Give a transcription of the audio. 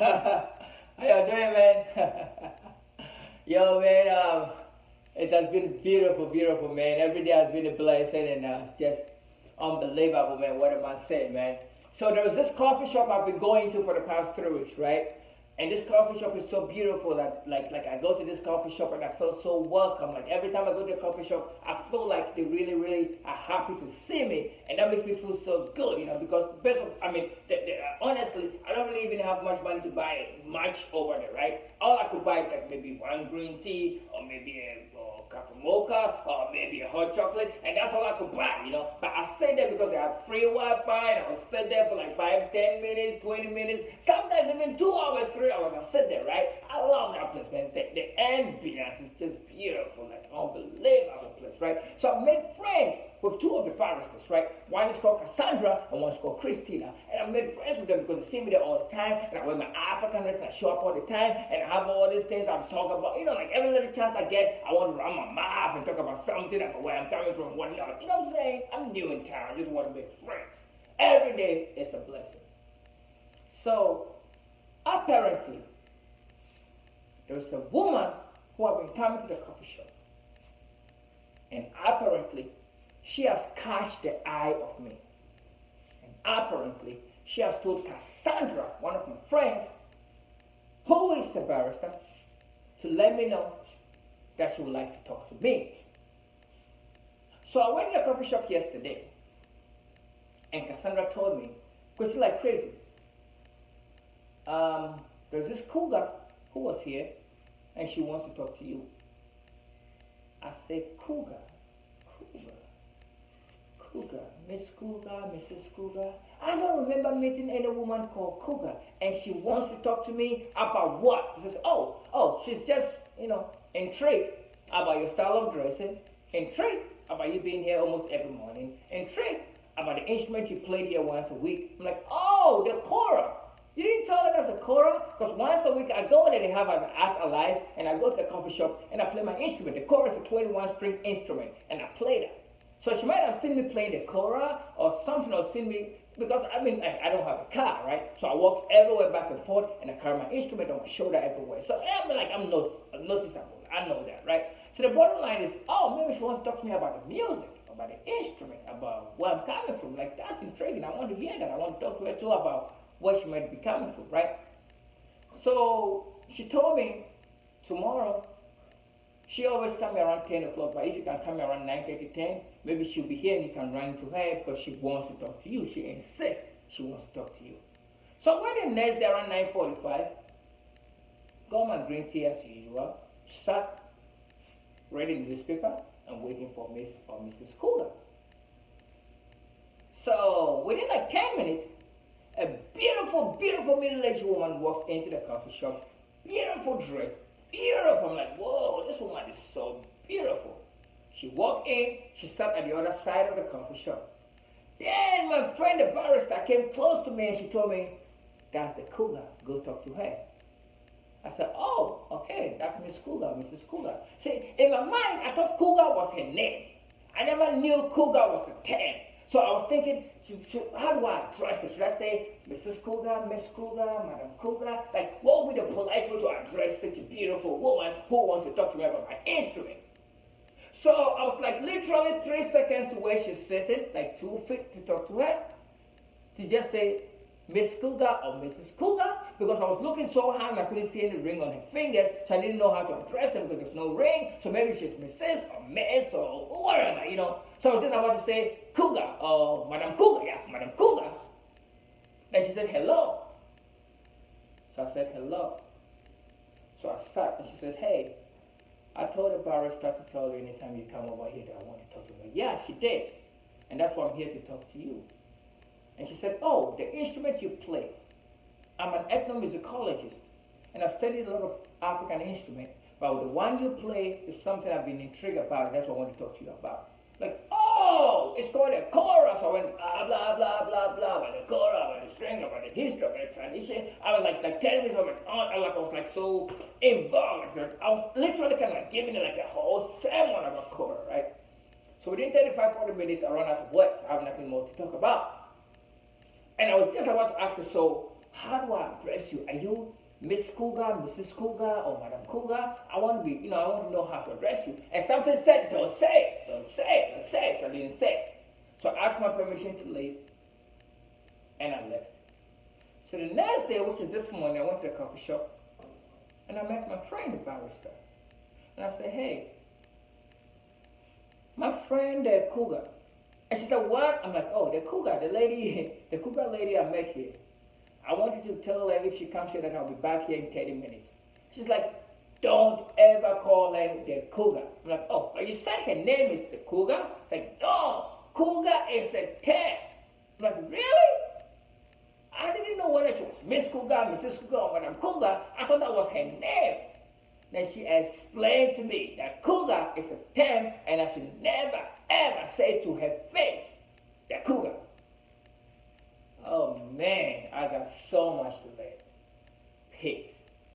How you doing, man? Yo, man, it has been beautiful, beautiful, man. Every day has been a blessing, and it's just unbelievable, man. What am I saying, man? So there was this coffee shop I've been going to for the past 3 weeks, right? And this coffee shop is so beautiful that like I go to this coffee shop and I feel so welcome. Like every time I go to the coffee shop, I feel like they really, really are happy to see me, and that makes me feel so good, because best of, I mean, honestly, I don't really even have much money to buy much over there, right? All I could buy is like maybe one green tea or maybe a coffee mocha or maybe a hot chocolate, and that's all I could buy. But I stayed there because they have free Wi-Fi, and I was sit there for like 5, 10 minutes, 20 minutes, sometimes even 2 hours, 3 hours. I sit there, right? I love that place, man. The ambience is just beautiful, like unbelievable place, right? So I made friends with two of the baristas, right? One is called Cassandra and one is called Christina. And I made friends with them because they see me there all the time, and I wear my Africanness and I show up all the time, and I have all these things I'm talking about. Like every little chance I get, I want to run my mouth and talk about something, about where I'm coming from, whatnot. You know what I'm saying? I'm new in town. I just want to make friends. Every day is a blessing. So, apparently, there's a woman who have been coming to the coffee shop. And apparently, she has catched the eye of me. And apparently, she has told Cassandra, one of my friends, who is a barrister, to let me know that she would like to talk to me. So I went to the coffee shop yesterday, and Cassandra told me, because she's like crazy, there's this Cougar who was here, and she wants to talk to you. I said, Cougar, Miss Cougar, Mrs. Cougar. I don't remember meeting any woman called Cougar, and she wants to talk to me about what? She says, she's just, intrigued about your style of dressing, intrigued about you being here almost every morning, intrigued about the instrument you played here once a week. I'm like, oh, the kora. You didn't tell her that's a kora? Because once a week I go there, they have an art alive, and I go to the coffee shop and I play my instrument. The kora is a 21-string instrument, and I play that. So she might have seen me playing the kora or something, or seen me, because I don't have a car, right? So I walk everywhere back and forth, and I carry my instrument on my shoulder everywhere. So I'm noticeable. I know that, right? So the bottom line is, maybe she wants to talk to me about the music, about the instrument, about where I'm coming from. Like, that's intriguing. I want to hear that. I want to talk to her too about where she might be coming from, right? So she told me tomorrow, she always comes around 10 o'clock, but if you can come around 9:30, 10, maybe she'll be here and you can run to her because she wants to talk to you. She insists she wants to talk to you. So when the next day around 9:45, got my green tea as usual, sat, reading the newspaper and waiting for Miss or Mrs. Cougar. So within like 10 minutes, a beautiful, beautiful middle-aged woman walks into the coffee shop. Beautiful dress, beautiful. I'm like, whoa, this woman is so beautiful. She walked in, she sat at the other side of the coffee shop. Then my friend, the barrister, came close to me and she told me, that's the Cougar, go talk to her. I said, oh, okay, that's Miss Cougar, Mrs. Cougar. See, in my mind, I thought Cougar was her name. I never knew Cougar was a term. So I was thinking, how do I address it? Should I say Mrs. Cougar, Miss Cougar, Madam Cougar? Like, what would be the polite way to address such a beautiful woman who wants to talk to me about my instrument? So I was like literally 3 seconds to where she's sitting, like 2 feet to talk to her, to just say Miss Cougar or Mrs. Cougar, because I was looking so hard and I couldn't see any ring on her fingers, so I didn't know how to address her because there's no ring. So maybe she's Mrs. or Miss or whatever, So I was just about to say Cougar or Madam Cougar, Madam Cougar. Then she said hello. So I said hello. So I sat and she says, hey, I told the barrister to tell you anytime you come over here that I want to talk to you. Yeah, she did. And that's why I'm here to talk to you. And she said, oh, the instrument you play. I'm an ethnomusicologist, and I've studied a lot of African instruments, but the one you play is something I've been intrigued about, and that's what I want to talk to you about. Like, oh, it's called a chorus. I went, blah, blah, blah, blah, blah, about the chorus, about the string, about the history, about the tradition. I was like telling me something, I was like so involved. I was literally kind of like giving it like a whole sermon about chorus, right? So within 35, 40 minutes, I ran out of words. I have nothing more to talk about. And I was just about to ask her, so How do I address you? Are you Miss Cougar, Mrs. Cougar, or Madam Cougar? I want to be, I want to know how to address you. And something said, don't say it, don't say it, don't say it. So I didn't say it. So I asked my permission to leave, and I left. So the next day, which is this morning, I went to the coffee shop, and I met my friend, the barrister. And I said, hey, my friend, the Cougar. And she said, what? I'm like, oh, the Cougar, the Cougar lady I met here. I want you to tell her if she comes here that I'll be back here in 30 minutes. She's like, don't ever call her the Cougar. I'm like, oh, but you said her name is the Cougar? It's like, no, Cougar is a term. I'm like, really? I didn't know whether she was Miss Cougar, Mrs. Cougar, or Madam Cougar. I thought that was her name. Then she explained to me that Cougar is a term and I should never, ever say to her face, the Cougar. Oh man, I got so much to learn.